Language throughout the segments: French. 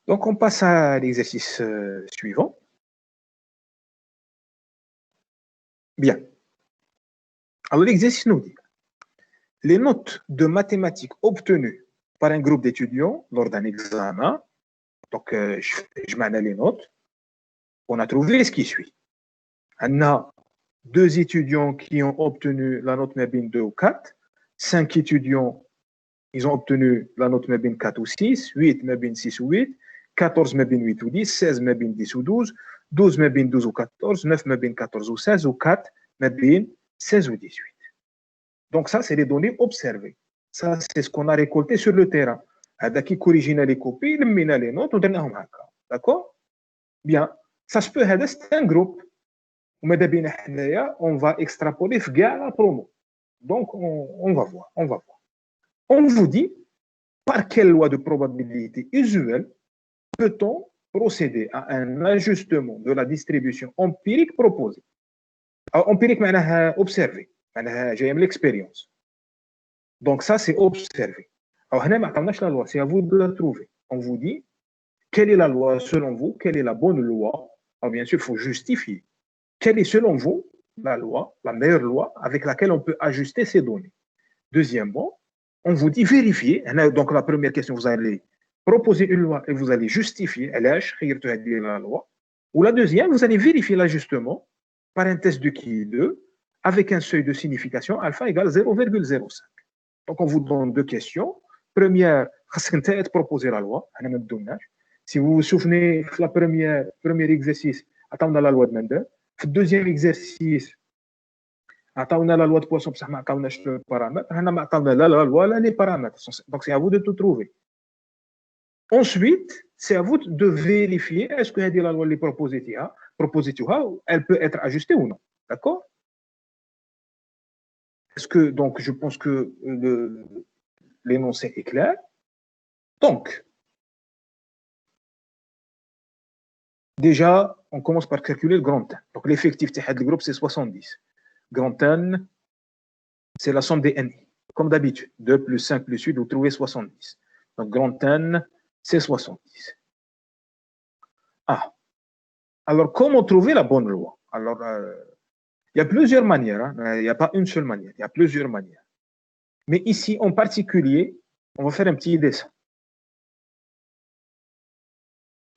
Donc, on passe à l'exercice suivant. Bien. Alors, l'exercice nous dit les notes de mathématiques obtenues par un groupe d'étudiants lors d'un examen. Donc, je m'en ai les notes. On a trouvé ce qui suit. On a 2 étudiants qui ont obtenu la note Mabin 2 ou 4, 5 étudiants, ils ont obtenu la note Mabin 4 ou 6, 8 Mabin 6 ou 8, 14 Mabin 8 ou 10, 16 Mabin 10 ou 12, 12 Mabin 12 ou 14, 9 Mabin 14 ou 16 ou 4 Mabin 16 ou 18. Donc ça, c'est les données observées. Ça, c'est ce qu'on a récolté sur le terrain. Qui corrigina les copies, il les notes, d'accord? Bien, ça se peut, c'est un groupe. On va extrapoler la promo. Donc, on va voir. On vous dit, par quelle loi de probabilité usuelle peut-on procéder à un ajustement de la distribution empirique proposée? Empirique, observé. J'aime l'expérience. Donc, ça, c'est observé. Alors, la loi, c'est à vous de la trouver. On vous dit, quelle est la loi selon vous? Quelle est la bonne loi? Alors, bien sûr, il faut justifier. Quelle est selon vous la loi, la meilleure loi avec laquelle on peut ajuster ces données? Deuxièmement, on vous dit vérifier. Donc, la première question, vous allez proposer une loi et vous allez justifier la loi. Ou la deuxième, vous allez vérifier l'ajustement par un test de Ki-2 avec un seuil de signification alpha égale 0,05. Donc, on vous donne 2 questions. Première, proposer la loi. Si vous vous souvenez, le premier exercice, attendons la loi de Mendel. Le deuxième exercice, attendons la loi de Poisson, ça m'a le paramètre. On a la loi, là, les paramètres. Donc, c'est à vous de tout trouver. Ensuite, c'est à vous de vérifier est-ce que la loi est proposée, elle peut être ajustée ou non. D'accord? Est-ce que, donc, je pense que l'énoncé est clair. Donc, déjà, on commence par calculer le grand N. Donc, l'effectif du groupe, c'est 70. Grand N, c'est la somme des N. Comme d'habitude, 2 plus 5 plus 8, vous trouvez 70. Donc, grand N, c'est 70. Ah. Alors, comment trouver la bonne loi? Alors, il y a plusieurs manières. Hein. Il n'y a pas une seule manière. Il y a plusieurs manières. Mais ici, en particulier, on va faire un petit dessin.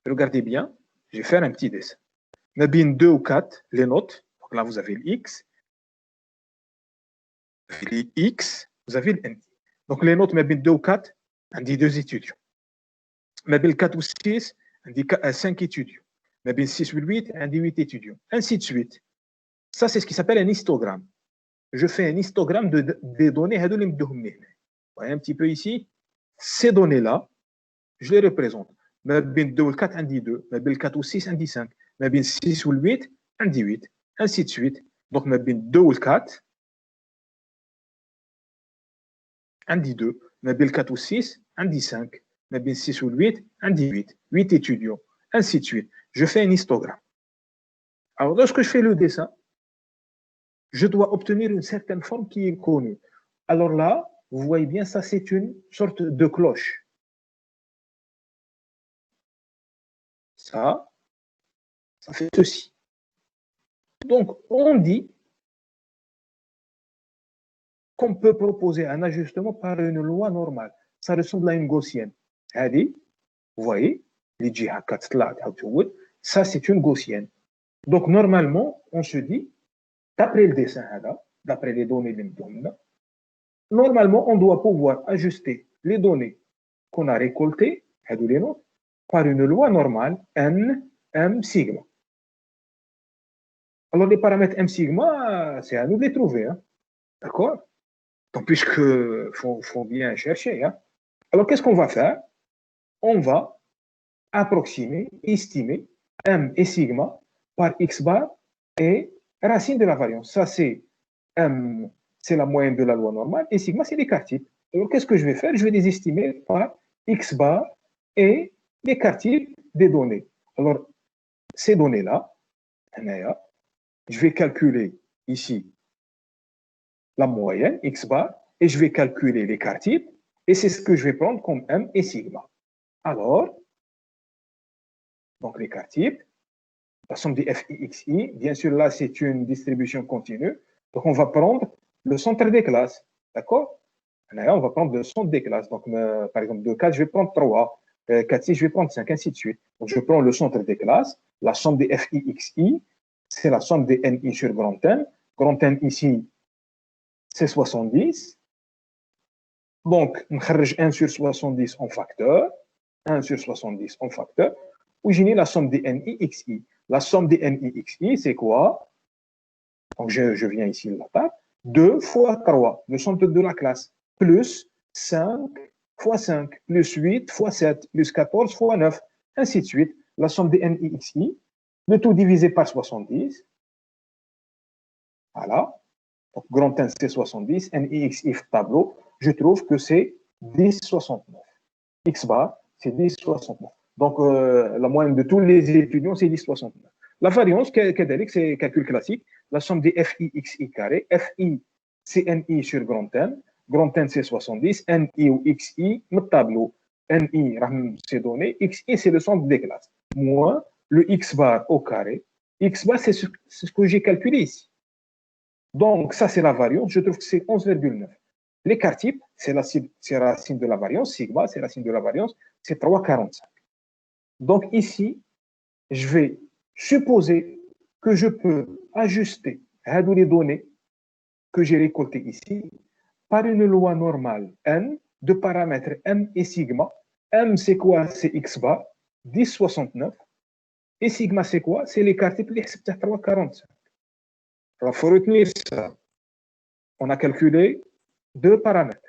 Regardez bien. Je vais faire un petit dessin. On a bien 2 ou 4, les notes. Donc là, vous avez le X. Vous avez le X. Vous avez le N. Donc, les notes, on a bien 2 ou 4. On dit 2 étudiants. On a bien 4 ou 6. On dit 5 étudiants. On a bien 6 ou 8. On dit 8 étudiants. Ainsi de suite. Ça, c'est ce qui s'appelle un histogramme. Je fais un histogramme des données. Vous voyez un petit peu ici. Ces données-là, je les représente. ما بين 2 و 4 عندي 2 ما بين 4 و 6 عندي 5 ما بين 6 و 8 عندي 8 ainsi de suite. Donc ما بين 2 و 4 عندي 2 ما بين 4 و 6 عندي 5 ما بين 6 و 8 عندي 8 8 étudiants ainsi de suite. Je fais un histogramme. Alors lorsque je fais le dessin, je dois obtenir une certaine forme qui est connue. Alors là, vous voyez bien, ça c'est une sorte de cloche. Ça fait ceci. Donc, on dit qu'on peut proposer un ajustement par une loi normale. Ça ressemble à une gaussienne. Vous voyez, ça c'est une gaussienne. Donc, normalement, on se dit, d'après le dessin, d'après les données de normalement, on doit pouvoir ajuster les données qu'on a récoltées, par une loi normale, N, M, sigma. Alors, les paramètres M sigma, c'est à nous de les trouver. Hein. D'accord? Donc, puisqu'il faut bien chercher. Hein. Alors, qu'est-ce qu'on va faire? On va approximer, estimer M et sigma par X bar et racine de la variance. Ça, c'est M, c'est la moyenne de la loi normale, et sigma, c'est l'écart type. Alors, qu'est-ce que je vais faire? Je vais les estimer par X bar et l'écart type des données. Alors, ces données-là, je vais calculer ici la moyenne, X bar, et je vais calculer l'écart type, et c'est ce que je vais prendre comme M et sigma. Alors, Donc, l'écart type, la somme des FIXI, bien sûr, là, c'est une distribution continue. Donc, on va prendre le centre des classes. D'accord? Là, on va prendre le centre des classes. Donc, par exemple, de 4, je vais prendre 3. 4, 6, je vais prendre 5, ainsi de suite. Donc, je prends le centre des classes. La somme des FIXI, c'est la somme des NI sur grand N. Grand N ici, c'est 70. Donc, on charge 1 sur 70 en facteur. 1 sur 70 en facteur. Où j'ai la somme des NIXI. La somme des NIXI, c'est quoi? Donc, je viens ici de la table. 2 fois 3, le centre de la classe, plus 5 fois 5, plus 8 fois 7, plus 14 fois 9, ainsi de suite. La somme des NIXI, le tout divisé par 70. Voilà. Donc, grand N, c'est 70. NIXI, tableau, je trouve que c'est 10,69. X bar, c'est 10,69. Donc, la moyenne de tous les étudiants, c'est 10,69. La variance, c'est calcul classique. La somme des FIXI carré. FI, c'est NI sur grand N. Grand N, c'est 70. NI ou XI, le tableau. NI, c'est donné. XI, c'est le centre des classes. Moins le X bar au carré. X bar, c'est ce que j'ai calculé ici. Donc, ça, c'est la variance. Je trouve que c'est 11,9. L'écart type, c'est la racine de la variance. Sigma, c'est la racine de la variance. C'est 3,45. Donc, ici, je vais supposer que je peux ajuster les données que j'ai récoltées ici par une loi normale N de paramètres M et sigma. M, c'est quoi? C'est X bar, 10,69. Et sigma, c'est quoi? C'est l'écart type, c'est 3,45. Alors, il faut retenir ça. On a calculé deux paramètres.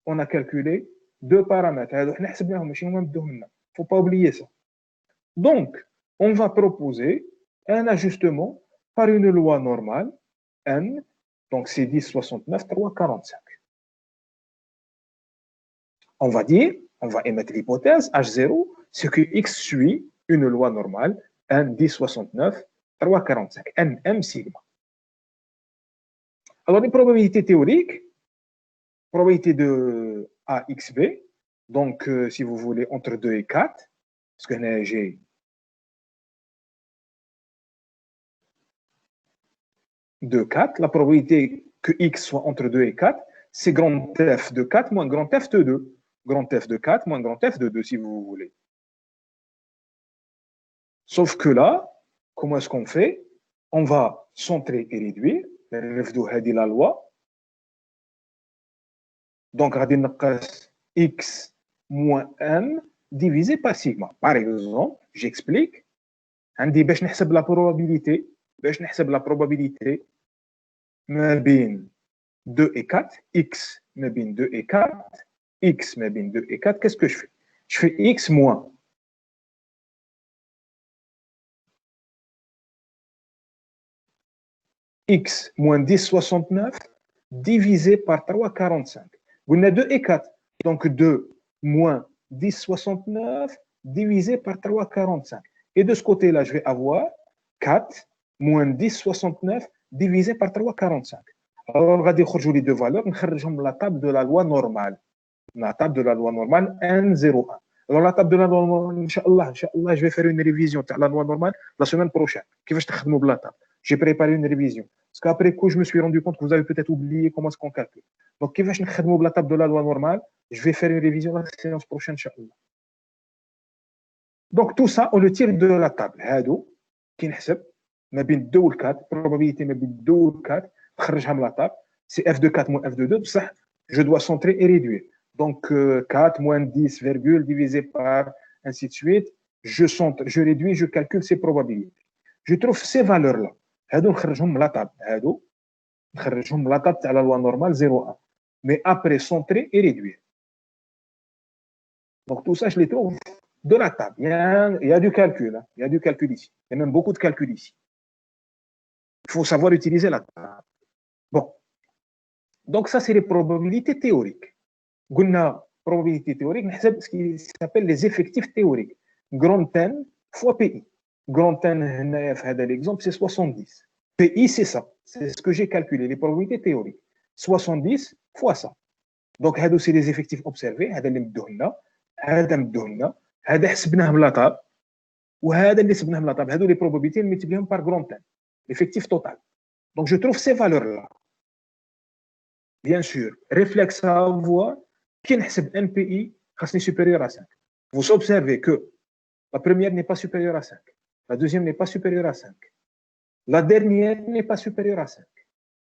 On a calculé deux paramètres. Il ne faut pas oublier ça. Donc, on va proposer un ajustement par une loi normale, N, donc c'est 10,69, 3,45. On va dire, on va émettre l'hypothèse, H0, c'est que X suit une loi normale, N, 10,69, 3,45, N, M, sigma. Alors, les probabilités théoriques, probabilité de AXB, donc si vous voulez, entre 2 et 4, parce que j'ai de 4, la probabilité que X soit entre 2 et 4, c'est grand F de 4 moins grand F de 2. Grand F de 4 moins grand F de 2, si vous voulez. Sauf que là, comment est-ce qu'on fait? On va centrer et réduire. La loi. Donc, X moins M divisé par sigma. Par exemple, j'explique. On dit باش نحسب la probabilité. باش نحسب la probabilité ما بين 2 et 4, X ما بين 2 et 4, X ما بين 2 et 4, qu'est-ce que je fais? Je fais X moins X moins 10,69 divisé par 3,45. On a 2 et 4. Donc 2 moins 10,69 divisé par 3,45. Et de ce côté-là, je vais avoir 4 moins 10,69 divisé par 3,45. Alors, on va dire les deux valeurs, on la table de la loi normale. La table de la loi normale, N01. Alors, la table de la loi normale, Inch'Allah, je vais faire une révision de la loi normale la semaine prochaine. Qui va se faire la table? J'ai préparé une révision. Parce qu'après coup, je me suis rendu compte que vous avez peut-être oublié comment est-ce qu'on calcule. Donc, qui va se faire la table de la loi normale? Je vais faire une révision la séance prochaine, Inch'Allah. Donc, tout ça, on le tire de la table. Hado, qui نحسب ما بين 2 و 4, probabilité ما بين 2 و 4, تخرجها من la table. C'est f de 4 moins f de 2, ça, je dois centrer et réduire. Donc, 4 moins 10, virgule, divisé par ainsi de suite. Je centre, je réduis, je calcule ces probabilités. Je trouve ces valeurs-là. هادو نخرجهم من la table. هادو نخرجهم من la table تاع la loi normale 0,1. Mais après, centrer et réduire. Donc, tout ça, je les trouve de la table. Il y a du calcul. Hein. Il y a du calcul ici. Il y a même beaucoup de calcul ici. Il faut savoir utiliser la table. Bon. Donc, ça, c'est les probabilités théoriques. Guna, probabilité théorique, ce qui s'appelle les effectifs théoriques. Grand N fois PI. Grand N, l'exemple, c'est 70. PI, c'est ça. C'est ce que j'ai calculé, les probabilités théoriques. 70 fois ça. Donc, c'est les effectifs observés. هذا اللي مدوه لنا. هذا مدوه لنا. هذا حسبناه من لا طاب. وهذا اللي سبناهم لا طاب هادو لي probabilités نملتبليهم par grand N l'effectif total. Donc je trouve ces valeurs là. Bien sûr, réflexe à avoir qui نحسب NPI خاصني supérieur à 5. Vous observez que la première n'est pas supérieure à 5. La deuxième n'est pas supérieure à 5. La dernière n'est pas supérieure à 5.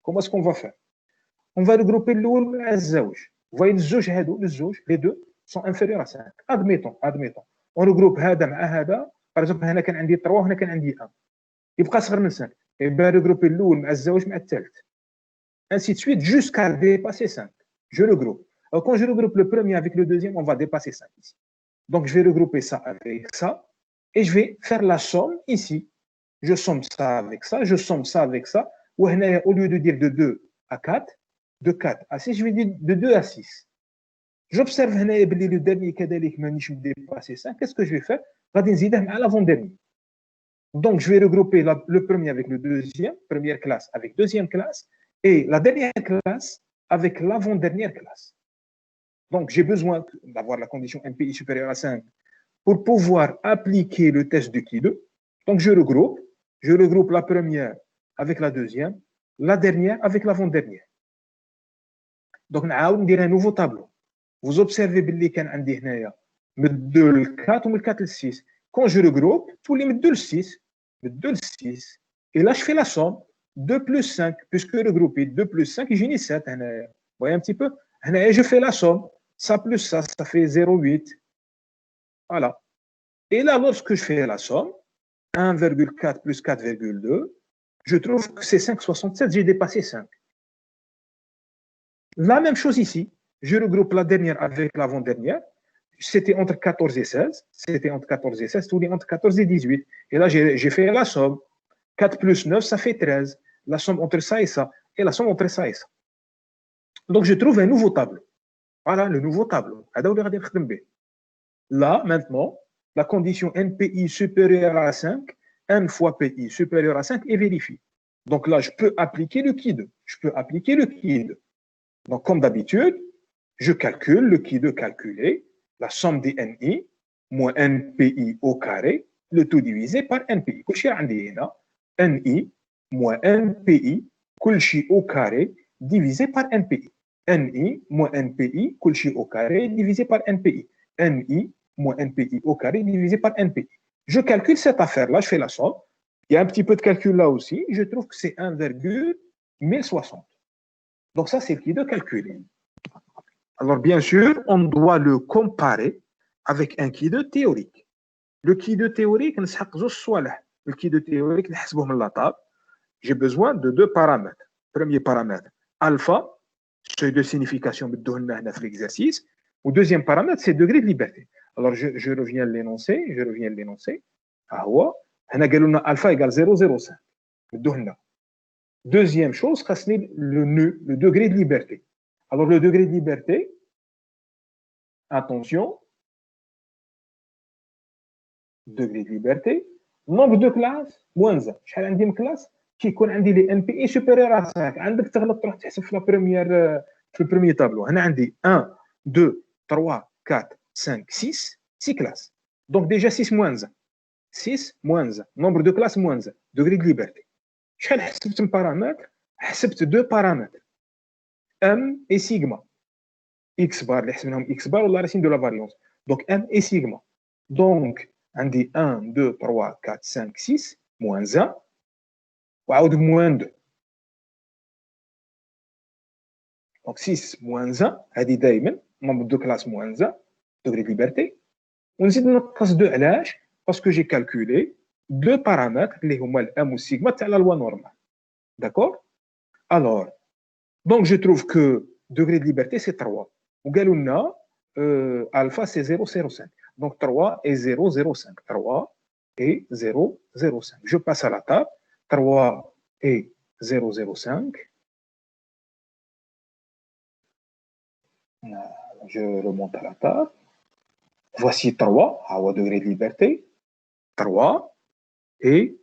Comment est-ce qu'on va faire? On va regrouper l'oul مع الزوج. Vous voyez الزوج هادو les deux sont inférieurs à 5. Admettons. On regroupe هذا مع هذا. Par exemple هنا كان عندي 3 وهنا كان عندي 1. يبقى صغر من 5. Et bien regrouper l'oul مع الزوج مع الثالث. Ainsi de suite jusqu'à dépasser 5. Je regroupe. Alors quand je regroupe le premier avec le deuxième, on va dépasser 5 ici. Donc je vais regrouper ça avec ça et je vais faire la somme ici. Je somme ça avec ça, je somme ça avec ça. Au lieu de dire de 2 à 4, de 4 à 6, je vais dire de 2 à 6. J'observe le dernier كذلك مانيش dépasser 5. Qu'est-ce que je vais faire? غادي نزيده مع l'avant-dernier. Donc je vais regrouper le premier avec le deuxième, première classe avec deuxième classe, et la dernière classe avec l'avant-dernière classe. Donc j'ai besoin d'avoir la condition NPI supérieure à 5 pour pouvoir appliquer le test de Qui2. Donc je regroupe la première avec la deuxième, la dernière avec l'avant-dernière. Donc نعاود ندير un nouveau tableau. Vous observez باللي كان عندي هنايا من 2 ل 4 ومن 4 ل 6. Quand je regroupe, تولي من 2 ل 6. Et là, je fais la somme. 2 plus 5, puisque regrouper 2 plus 5, j'ai 7. Vous voyez un petit peu? Je fais la somme. Ça plus ça fait 0,8. Voilà. Et là, lorsque je fais la somme, 1,4 plus 4,2, je trouve que c'est 5,67. J'ai dépassé 5. La même chose ici. Je regroupe la dernière avec l'avant-dernière. C'était entre 14 et 16. Tout est entre 14 et 18. Et là, j'ai fait la somme. 4 plus 9, ça fait 13. La somme entre ça et ça. Et la somme entre ça et ça. Donc, je trouve un nouveau tableau. Voilà le nouveau tableau. Là, maintenant, la condition NPI supérieure à 5, N fois PI supérieur à 5 est vérifiée. Donc là, je peux appliquer le Qui2. Donc, comme d'habitude, je calcule le Qui2 calculé, la somme des NI moins NPI au carré, le tout divisé par NPI. NI moins NPI, كلشي au carré, divisé par NPI. NI moins NPI, كلشي au carré, divisé par NPI. NI moins NPI au carré, divisé par NPI. Je calcule cette affaire-là, je fais la somme. Il y a un petit peu de calcul là aussi. Je trouve que c'est 1,1060. Donc ça, c'est le Qui2 calculé. Alors bien sûr, on doit le comparer avec un Qui2 théorique. Le Qui2 théorique, نسحق زوج صوالح. Le Qui2 théorique, نحسبوه من لاطاب. J'ai besoin de deux paramètres. Premier paramètre, alpha, seuil de signification بدوه لنا هنا في l'exercice. Ou deuxième paramètre, c'est degré de liberté. Alors je reviens à l'énoncé. هو هنا قالوا لنا alpha égale 0,05. بدوه لنا. Deuxième chose, c'est le degré de liberté. Alors le degré de liberté, attention, degré de liberté, nombre de classes, moins 1. شحال عندي من classe qui يكون عندي les NPI supérieur à 5. عندك تغلط تروح تحسب في في البريمير تابلو. هنا عندي 1 2 3 4 5 6 classes. Donc déjà 6 moins 1. 6 moins 1. Nombre de classes moins 1. Degré de liberté. شحال حسبت من paramètres؟ حسبت 2 paramètres. M et sigma. X bar, اللي حسبناهم X bar ولا racine de la variance. Donc M et sigma. Donc عندي 1 2 3 4 5 6 moins 1 وعاود moins 2. Donc 6 moins 1 هذه دائما nombre de classe moins 1 degré de liberté. ونزيد نقص 2 علاش؟ parce que j'ai calculé deux paramètres اللي هما الام والسيغما تاع la loi normale. D'accord? Alors, donc je trouve que degré de liberté c'est 3. وقالوا لنا alpha c'est 0,05. Donc 3 et 0,05. 3 et 0,05. Je passe à la table. 3 et 0,05. Je remonte à la table. Voici 3 à degré de liberté. 3 et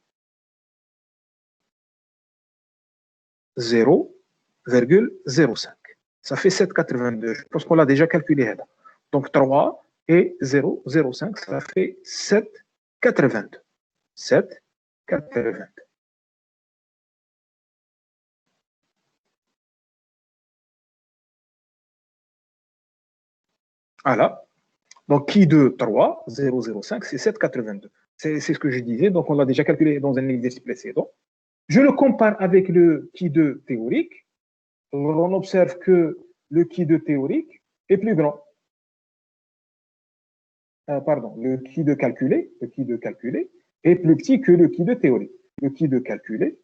0,05. Ça fait 7,82. Je pense qu'on l'a déjà calculé. Donc 3 et 0,05, ça fait 7 82. 7, 82. Voilà. Donc, qui de 3, 0,05, c'est 7,82. C'est ce que je disais. Donc, on l'a déjà calculé dans un exercice précédent. Je le compare avec le qui de théorique. On observe que le qui de théorique est plus grand. Pardon, le qui de calculé est plus petit que le qui de théorique. Le qui de calculé,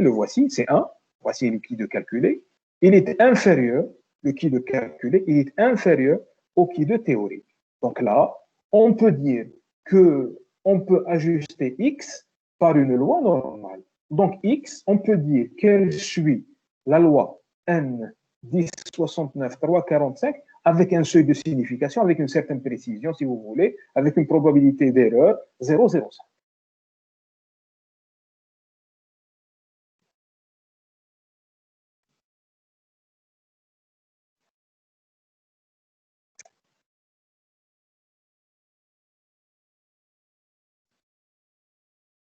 le voici, c'est 1. Voici le qui de calculé. Il est inférieur, le qui de calculé, il est inférieur au qui de théorique. Donc là, on peut dire qu'on peut ajuster x par une loi normale. Donc x, on peut dire qu'elle suit la loi n 10, 69, 3, 45 avec un seuil de signification, avec une certaine précision, si vous voulez, avec une probabilité d'erreur 0,05.